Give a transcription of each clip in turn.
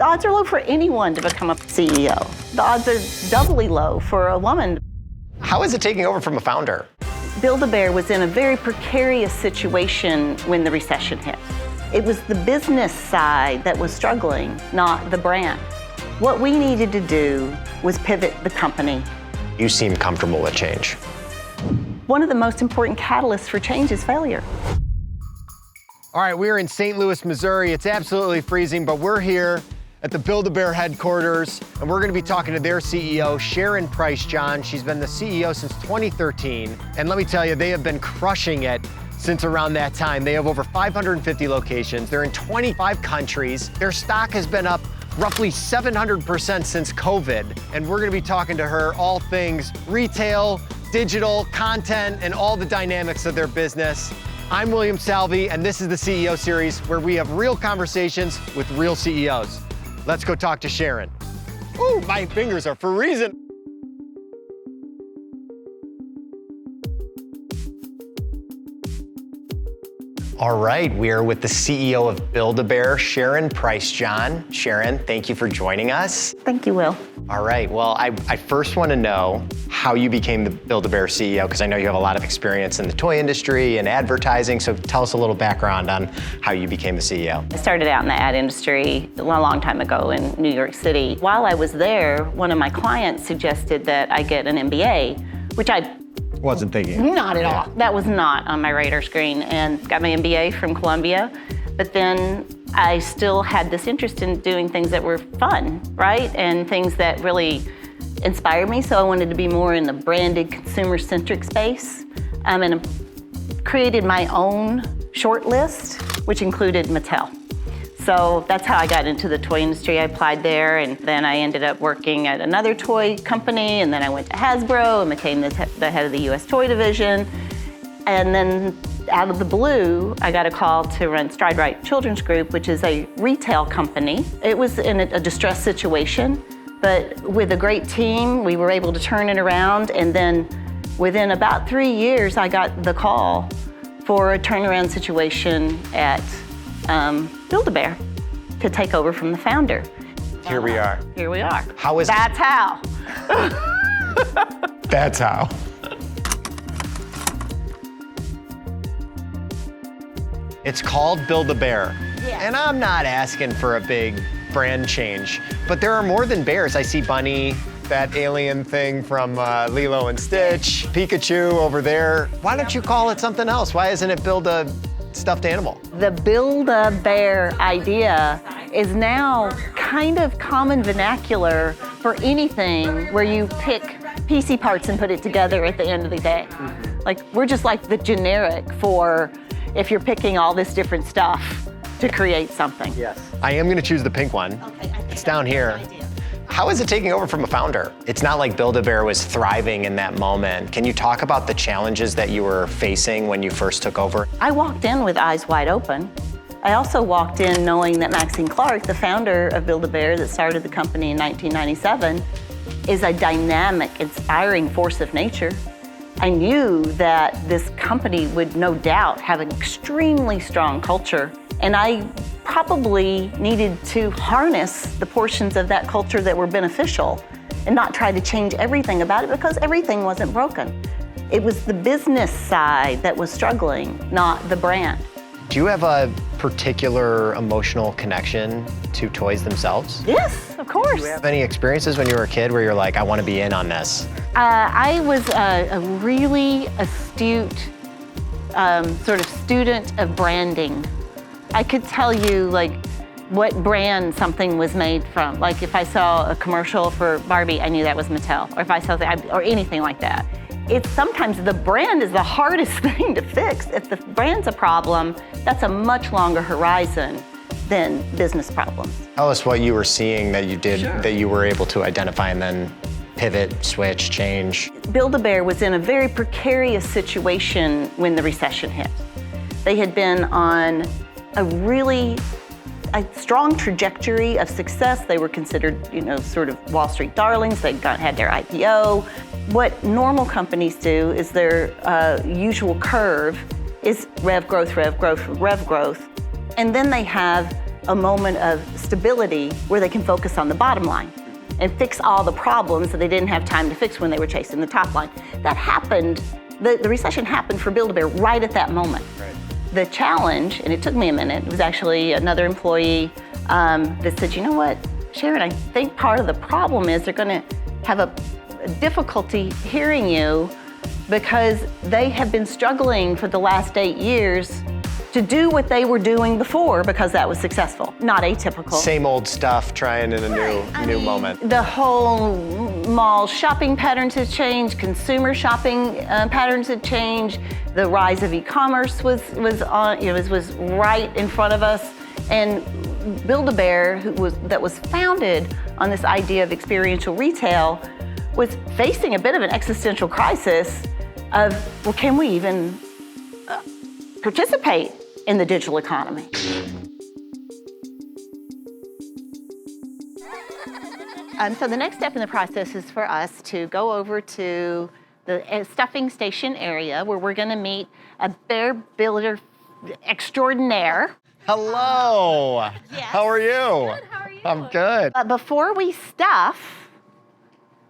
The odds are low for anyone to become a CEO. The odds are doubly low for a woman. How is it taking over from a founder? Build-A-Bear was in a very precarious situation when the recession hit. It was the business side that was struggling, not the brand. What we needed to do was pivot the company. You seem comfortable with change. One of the most important catalysts for change is failure. All right, we're in St. Louis, Missouri. It's absolutely freezing, but we're here at the Build-A-Bear headquarters, and we're gonna be talking to their CEO, Sharon Price John. She's been the CEO since 2013, and let me tell you, they have been crushing it since around that time. They have over 550 locations. They're in 25 countries. Their stock has been up roughly 700% since COVID, and we're gonna be talking to her all things retail, digital, content, and all the dynamics of their business. I'm William Salvi, and this is the CEO series where we have real conversations with real CEOs. Let's go talk to Sharon. Ooh, my fingers are freezing. All right, we are with the CEO of Build-A-Bear, Sharon Price John. Sharon, thank you for joining us. Thank you, Will. All right, well, I first want to know how you became the Build-A-Bear CEO, because I know you have a lot of experience in the toy industry and advertising, so tell us a little background on how you became the CEO. I started out in the ad industry a long time ago in New York City. While I was there, one of my clients suggested that I get an MBA, which I Wasn't thinking. Not at all. That was not on my radar screen, and got my MBA from Columbia. But then I still had this interest in doing things that were fun, right? And things that really inspired me. So I wanted to be more in the branded, consumer-centric space. And created my own short list, which included Mattel. So that's how I got into the toy industry. I applied there, and then I ended up working at another toy company, and then I went to Hasbro and became the head of the US toy division. And then out of the blue, I got a call to run Stride Rite Children's Group, which is a retail company. It was in a distressed situation, but with a great team, we were able to turn it around. And then within about 3 years, I got the call for a turnaround situation at Build-A-Bear to take over from the founder. Here we are. Here we are. How is That's how. That's how. It's called Build-A-Bear. Yeah. And I'm not asking for a big brand change, but there are more than bears. I see Bunny, that alien thing from Lilo and Stitch, Pikachu over there. Why don't you call it something else? Why isn't it Build-A-Stuffed animal? The Build-A-Bear idea is now kind of common vernacular for anything where you pick PC parts and put it together at the end of the day. Like, we're just like the generic for if you're picking all this different stuff to create something. Yes. I am gonna choose the pink one. Okay, It's down here. How is it taking over from a founder? It's not like Build-A-Bear was thriving in that moment. Can you talk about the challenges that you were facing when you first took over? I walked in with eyes wide open. I also walked in knowing that Maxine Clark, the founder of Build-A-Bear that started the company in 1997, is a dynamic, inspiring force of nature. I knew that this company would no doubt have an extremely strong culture, and I probably needed to harness the portions of that culture that were beneficial and not try to change everything about it, because everything wasn't broken. It was the business side that was struggling, not the brand. Do you have a particular emotional connection to toys themselves? Yes, of course. Do you have any experiences when you were a kid where you're like, I want to be in on this? I was a really astute sort of student of branding. I could tell you like what brand something was made from. Like if I saw a commercial for Barbie, I knew that was Mattel. Or if I saw that, or anything like that. It's sometimes the brand is the hardest thing to fix. If the brand's a problem, that's a much longer horizon than business problems. Tell us what you were seeing that you did, that you were able to identify and then pivot, switch, change. Build-A-Bear was in a very precarious situation when the recession hit. They had been on a strong trajectory of success. They were considered, sort of Wall Street darlings. They'd had their IPO. What normal companies do is their usual curve is rev growth, rev growth, rev growth. And then they have a moment of stability where they can focus on the bottom line and fix all the problems that they didn't have time to fix when they were chasing the top line. That happened, the recession happened for Build-A-Bear right at that moment. Right. The challenge, and it took me a minute, it was actually another employee that said, you know what, Sharon, I think part of the problem is they're gonna have a difficulty hearing you because they have been struggling for the last 8 years to do what they were doing before because that was successful, not atypical. Same old stuff, trying in a new moment. The whole mall shopping patterns have changed, consumer shopping patterns have changed. The rise of e-commerce was right in front of us, and Build-A-Bear, that was founded on this idea of experiential retail, was facing a bit of an existential crisis of, well, can we even participate in the digital economy? So the next step in the process is for us to go over to the stuffing station area where we're gonna meet a bear builder extraordinaire. Hello. Yes. How are you? Good, how are you? I'm good. But before we stuff,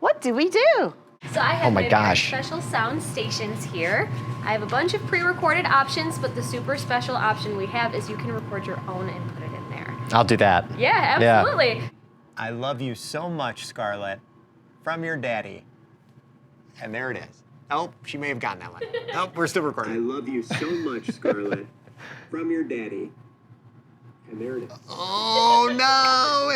what do we do? So I have Oh my my gosh. very special sound stations here. I have a bunch of pre-recorded options, but the super special option we have is you can record your own and put it in there. I'll do that. Yeah, absolutely. I love you so much, Scarlett. From your daddy. And there it is. Oh, she may have gotten that one. Oh, we're still recording. I love you so much, Scarlett. From your daddy. And there it is. Oh no!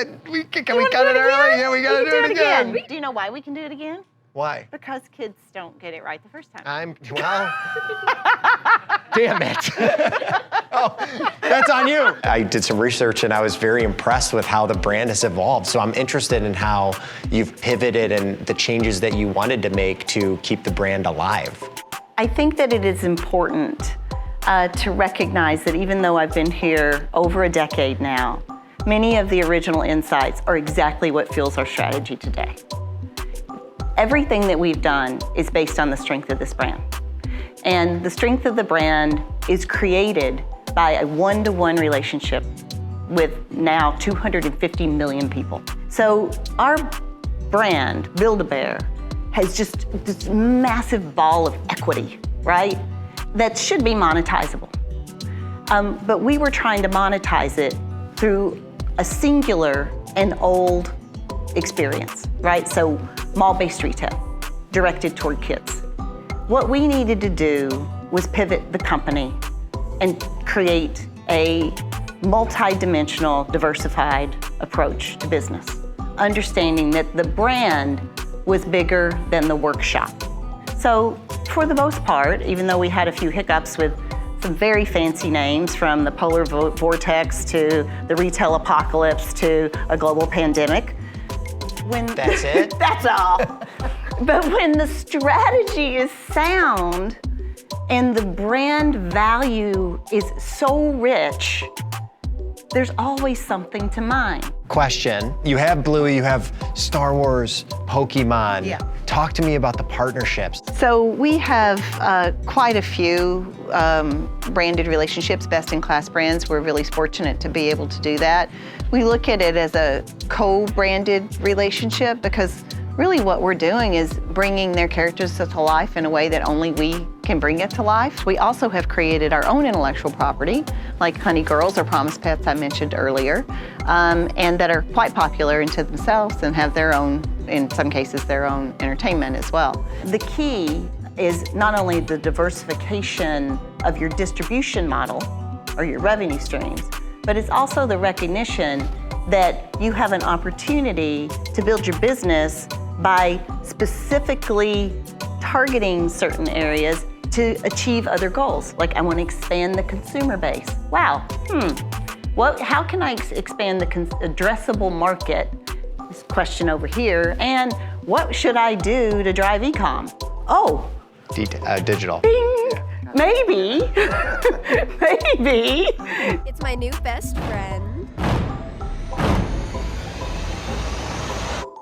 Can we cut it early? Yeah, we gotta do it again. Do you know why we can do it again? Why? Because kids don't get it right the first time. Damn it. Oh, that's on you. I did some research and I was very impressed with how the brand has evolved. So I'm interested in how you've pivoted and the changes that you wanted to make to keep the brand alive. I think that it is important to recognize that even though I've been here over a decade now, many of the original insights are exactly what fuels our strategy today. Everything that we've done is based on the strength of this brand. And the strength of the brand is created by a one-to-one relationship with now 250 million people. So our brand, Build-A-Bear, has just this massive ball of equity, right? That should be monetizable. But we were trying to monetize it through a singular and old experience, right? So mall-based retail, directed toward kids. What we needed to do was pivot the company and create a multi-dimensional, diversified approach to business, understanding that the brand was bigger than the workshop. So for the most part, even though we had a few hiccups with some very fancy names, from the polar vortex to the retail apocalypse to a global pandemic, That's it? that's all. But when the strategy is sound and the brand value is so rich, there's always something to mine. Question, you have Bluey, you have Star Wars, Pokemon. Yeah. Talk to me about the partnerships. So we have quite a few branded relationships, best-in-class brands. We're really fortunate to be able to do that. We look at it as a co-branded relationship because really what we're doing is bringing their characters to life in a way that only we can bring it to life. We also have created our own intellectual property, like Honey Girls or Promise Pets I mentioned earlier, and that are quite popular into themselves and have their own, in some cases, their own entertainment as well. The key is not only the diversification of your distribution model or your revenue streams, but it's also the recognition that you have an opportunity to build your business by specifically targeting certain areas to achieve other goals. Like, I want to expand the consumer base. Wow, how can I expand the addressable market? This question over here. And what should I do to drive e-com? Oh, Digital. bing, maybe, maybe. It's my new best friend.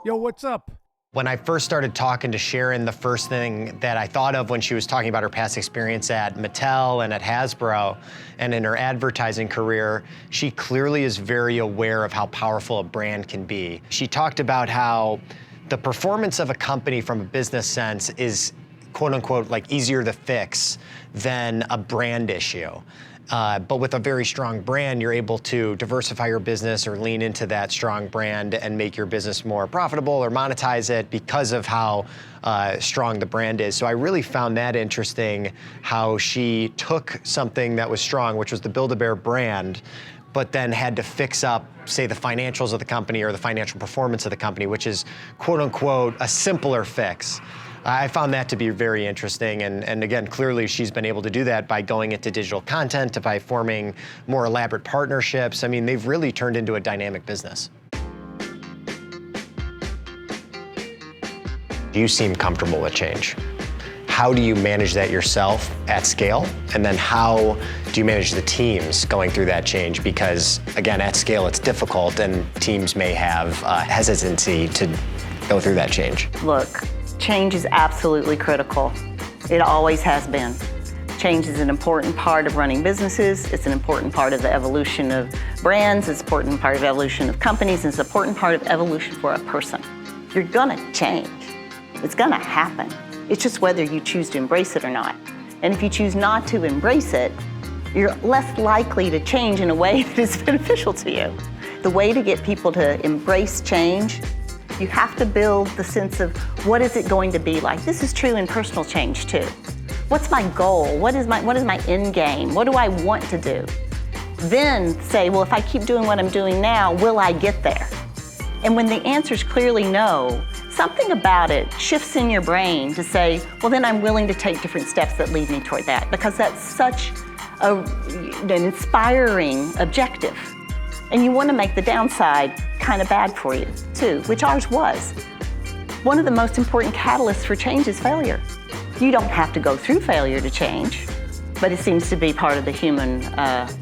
Yo, what's up? When I first started talking to Sharon, the first thing that I thought of when she was talking about her past experience at Mattel and at Hasbro and in her advertising career, she clearly is very aware of how powerful a brand can be. She talked about how the performance of a company from a business sense is quote unquote like easier to fix than a brand issue. But with a very strong brand, you're able to diversify your business or lean into that strong brand and make your business more profitable or monetize it because of how strong the brand is. So I really found that interesting, how she took something that was strong, which was the Build-A-Bear brand, but then had to fix up, say, the financials of the company or the financial performance of the company, which is quote unquote a simpler fix. I found that to be very interesting, and again, clearly she's been able to do that by going into digital content, by forming more elaborate partnerships. I mean, they've really turned into a dynamic business. You seem comfortable with change. How do you manage that yourself at scale? And then how do you manage the teams going through that change? Because again, at scale, it's difficult and teams may have hesitancy to go through that change. Look, change is absolutely critical. It always has been. Change is an important part of running businesses. It's an important part of the evolution of brands. It's an important part of evolution of companies. And it's an important part of evolution for a person. You're gonna change. It's gonna happen. It's just whether you choose to embrace it or not. And if you choose not to embrace it, you're less likely to change in a way that is beneficial to you. The way to get people to embrace change, you have to build the sense of what is it going to be like. This is true in personal change too. What's my goal? What is my end game? What do I want to do? Then say, well, if I keep doing what I'm doing now, will I get there? And when the answer is clearly no, something about it shifts in your brain to say, well, then I'm willing to take different steps that lead me toward that, because that's such an inspiring objective. And you want to make the downside kind of bad for you too, which ours was. One of the most important catalysts for change is failure. You don't have to go through failure to change, but it seems to be part of the human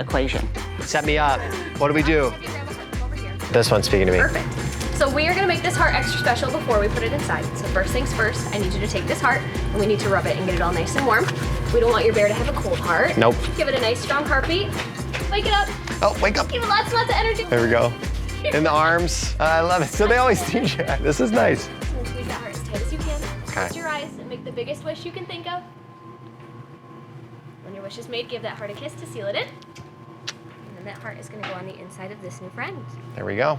equation. Set me up. What do we do? Have you grab a cup over here? This one's speaking to me. Perfect. So we are gonna make this heart extra special before we put it inside. So first things first, I need you to take this heart and we need to rub it and get it all nice and warm. We don't want your bear to have a cold heart. Nope. Give it a nice strong heartbeat. Wake it up. Oh, wake up. Give it lots and lots of energy. There we go. In the arms. I love it. So they always teach you. This is nice. Squeeze that heart as tight as you can. Okay. Close your eyes and make the biggest wish you can think of. When your wish is made, give that heart a kiss to seal it in. And then that heart is gonna go on the inside of this new friend. There we go.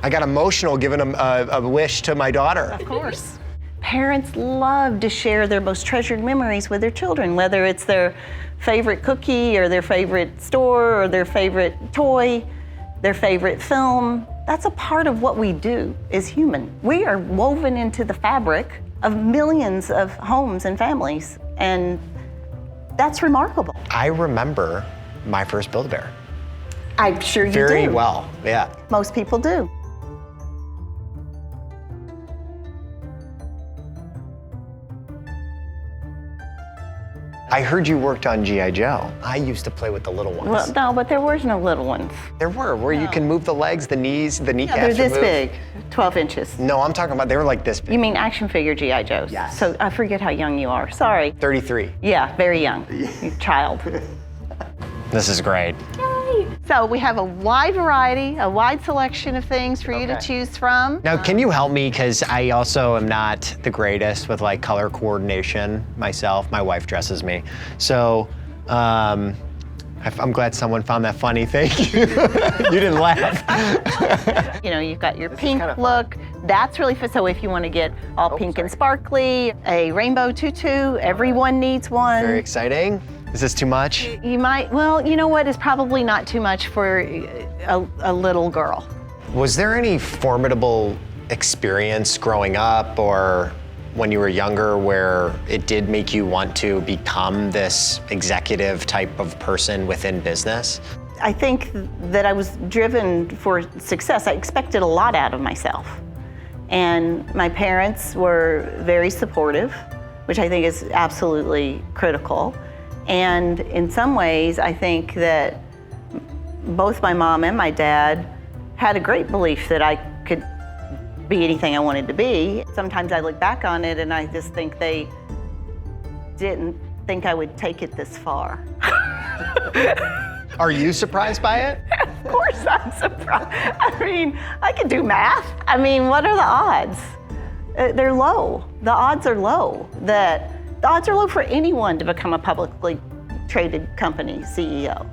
I got emotional giving a wish to my daughter. Of course. Parents love to share their most treasured memories with their children, whether it's their favorite cookie or their favorite store or their favorite toy, their favorite film. That's a part of what we do as human. We are woven into the fabric of millions of homes and families, and that's remarkable. I remember my first Build-A-Bear. I'm sure you do. Very well, yeah. Most people do. I heard you worked on G.I. Joe. I used to play with the little ones. Well, no, but there was no little ones. There were, where you can move the legs, the knees, the kneecaps. Yeah, they're this are moved. big, 12 inches. No, I'm talking about, they were like this big. You mean action figure G.I. Joes? Yes. So I forget how young you are, sorry. 33. Yeah, very young, child. This is great. So we have a wide variety, a wide selection of things for you to choose from. Now, can you help me? Because I also am not the greatest with like color coordination myself. My wife dresses me. So I'm glad someone found that funny. Thank you. You didn't laugh. You know, you've got your pink look. That's really fun. So if you want to get all pink and sparkly, a rainbow tutu, everyone needs one. Very exciting. Is this too much? You might, well, you know what is probably not too much for a little girl. Was there any formidable experience growing up or when you were younger where it did make you want to become this executive type of person within business? I think that I was driven for success. I expected a lot out of myself. And my parents were very supportive, which I think is absolutely critical. And in some ways, I think that both my mom and my dad had a great belief that I could be anything I wanted to be. Sometimes I look back on it and I just think they didn't think I would take it this far. Are you surprised by it? Of course I'm surprised. I mean, I can do math. I mean, what are the odds? They're low. The odds are low. The odds are low for anyone to become a publicly traded company CEO.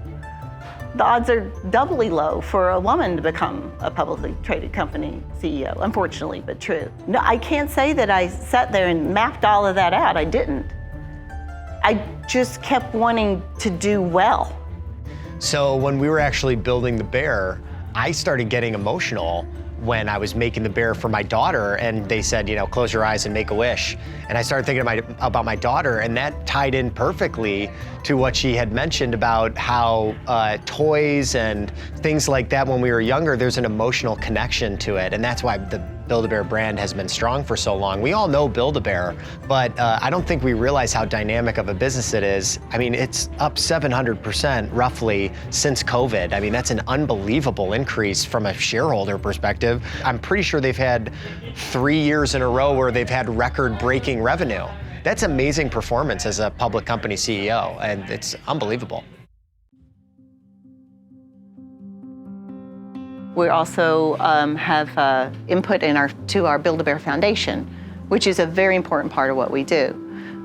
The odds are doubly low for a woman to become a publicly traded company CEO, unfortunately, but true. No, I can't say that I sat there and mapped all of that out. I didn't. I just kept wanting to do well. So when we were actually building the bear, I started getting emotional when I was making the bear for my daughter, and they said, you know, close your eyes and make a wish. And I started thinking about my daughter, and that tied in perfectly to what she had mentioned about how toys and things like that when we were younger, there's an emotional connection to it. And that's why the Build-A-Bear brand has been strong for so long. We all know Build-A-Bear, but I don't think we realize how dynamic of a business it is. I mean, it's up 700% roughly since COVID. I mean, that's an unbelievable increase from a shareholder perspective. I'm pretty sure they've had 3 years in a row where they've had record-breaking revenue. That's amazing performance as a public company CEO, and it's unbelievable. We also have input to our Build-A-Bear Foundation, which is a very important part of what we do.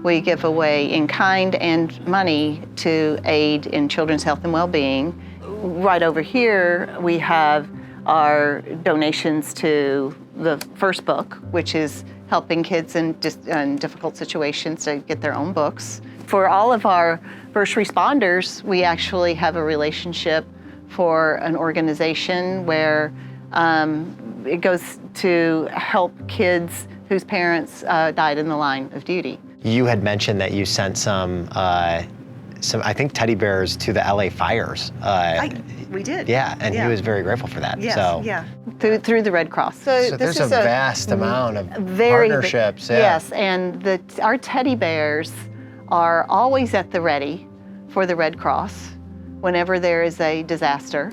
We give away in-kind and money to aid in children's health and well-being. Right over here, we have our donations to the first book, which is helping kids in difficult situations to get their own books. For all of our first responders, we actually have a relationship for an organization where it goes to help kids whose parents died in the line of duty. You had mentioned that you sent some I think, teddy bears to the LA fires. We did. Yeah, and he was very grateful for that. Yes, so. yeah, through the Red Cross. So there's a vast amount of partnerships. Yes, and our teddy bears are always at the ready for the Red Cross whenever there is a disaster.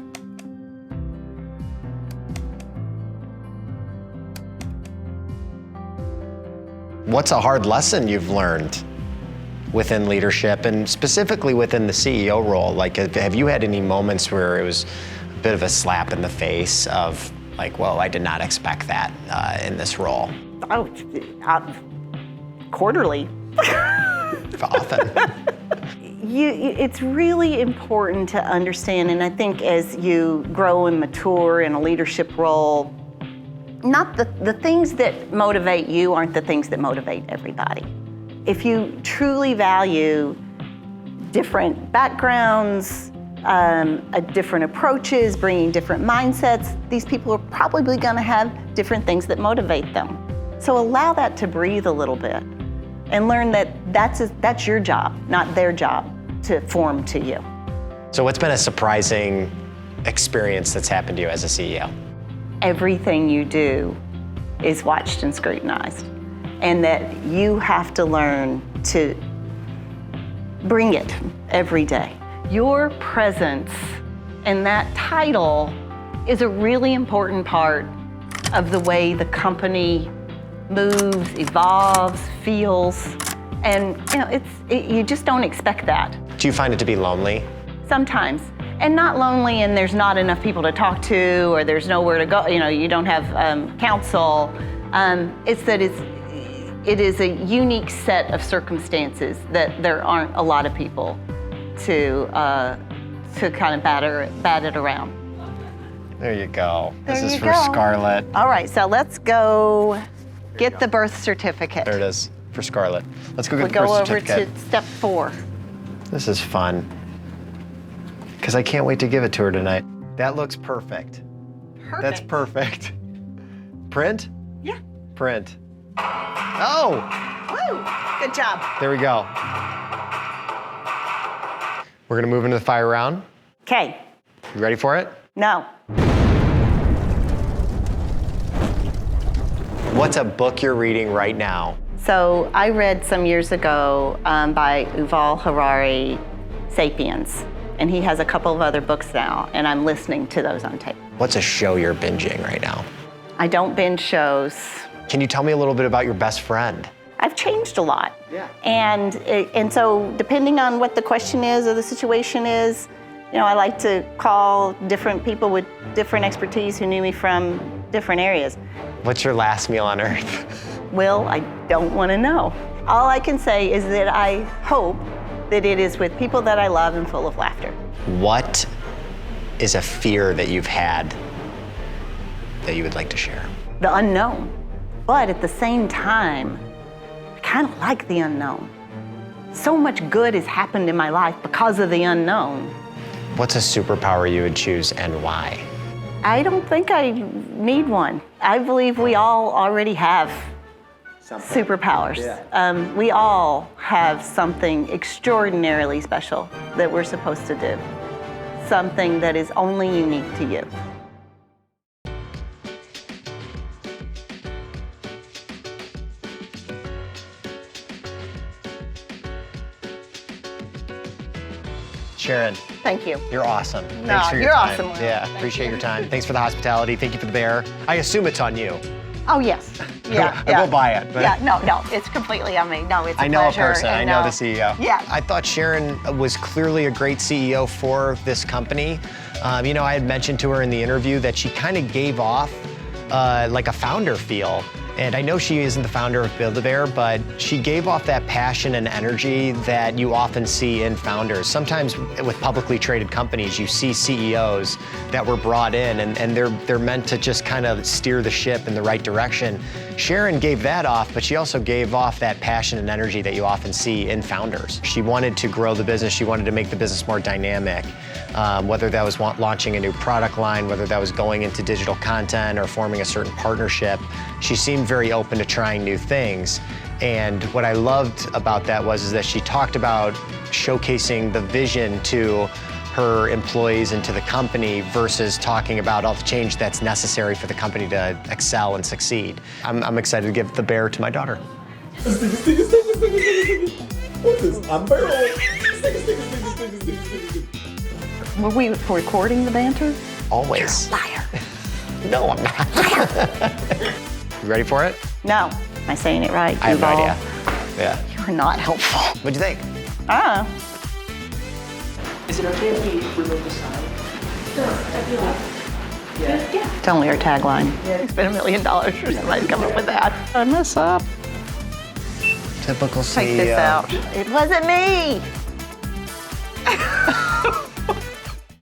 What's a hard lesson you've learned within leadership and specifically within the CEO role? Like, have you had any moments where it was a bit of a slap in the face of like, whoa, I did not expect that in this role? Oh, quarterly. Often. It's really important to understand, and I think as you grow and mature in a leadership role, not the things that motivate you aren't the things that motivate everybody. If you truly value different backgrounds, different approaches, bringing different mindsets, these people are probably going to have different things that motivate them. So allow that to breathe a little bit and learn that that's your job, not their job to form to you. So what's been a surprising experience that's happened to you as a CEO? Everything you do is watched and scrutinized, and that you have to learn to bring it every day. Your presence and that title is a really important part of the way the company moves, evolves, feels, and you just don't expect that. Do you find it to be lonely? Sometimes. And not lonely and there's not enough people to talk to or there's nowhere to go, you don't have counsel. It's that it is a unique set of circumstances that there aren't a lot of people to kind of bat it around. There you go. There This is you for go. Scarlett. All right, so let's go get the birth certificate. There it is, for Scarlett. Let's go get We the go birth over certificate. to step 4. This is fun. Because I can't wait to give it to her tonight. That looks perfect. Perfect. That's perfect. Print? Yeah. Print. Oh, Woo! Good job. there we go. We're gonna move into the fire round. Okay. You ready for it? No. What's a book you're reading right now? So I read some years ago by Yuval Harari, Sapiens, and he has a couple of other books now, and I'm listening to those on tape. What's a show you're binging right now? I don't binge shows. Can you tell me a little bit about your best friend? I've changed a lot. Yeah. And so depending on what the question is or the situation is, I like to call different people with different expertise who knew me from different areas. What's your last meal on earth? Will, I don't want to know. All I can say is that I hope that it is with people that I love and full of laughter. What is a fear that you've had that you would like to share? The unknown. But at the same time, I kind of like the unknown. So much good has happened in my life because of the unknown. What's a superpower you would choose and why? I don't think I need one. I believe we all already have superpowers. Yeah. We all have something extraordinarily special that we're supposed to do. Something that is only unique to you. Sharon, Thank you. you're awesome. No, Thanks for your you're time. awesome, Will. Yeah, Thank appreciate you. your time. Thanks for the hospitality. Thank you for the bear. I assume it's on you. Oh, yes. Yeah. I will buy it. But Yeah, no, it's completely on me. No, it's a I know a pleasure. person. I and, know the CEO. Yeah. I thought Sharon was clearly a great CEO for this company. I had mentioned to her in the interview that she kind of gave off like a founder feel. And I know she isn't the founder of Build-A-Bear, but she gave off that passion and energy that you often see in founders. Sometimes with publicly traded companies, you see CEOs that were brought in and they're meant to just kind of steer the ship in the right direction. Sharon gave that off, but she also gave off that passion and energy that you often see in founders. She wanted to grow the business. She wanted to make the business more dynamic, whether that was launching a new product line, whether that was going into digital content or forming a certain partnership. She seemed very open to trying new things. And what I loved about that is that she talked about showcasing the vision to her employees and to the company versus talking about all the change that's necessary for the company to excel and succeed. I'm excited to give the bear to my daughter. What's this? I'm barrel. Were we recording the banter? Always. You're a liar. No, I'm not. You ready for it? No. Am I saying it right? I have no Duval? idea. Yeah. You're not helpful. What'd you think? Ah. Is it okay if we remove the sign? Yeah. It's only our tagline. It's been $1 million for somebody to come up with that. I mess up. Typical CEO. Take this out. It wasn't me.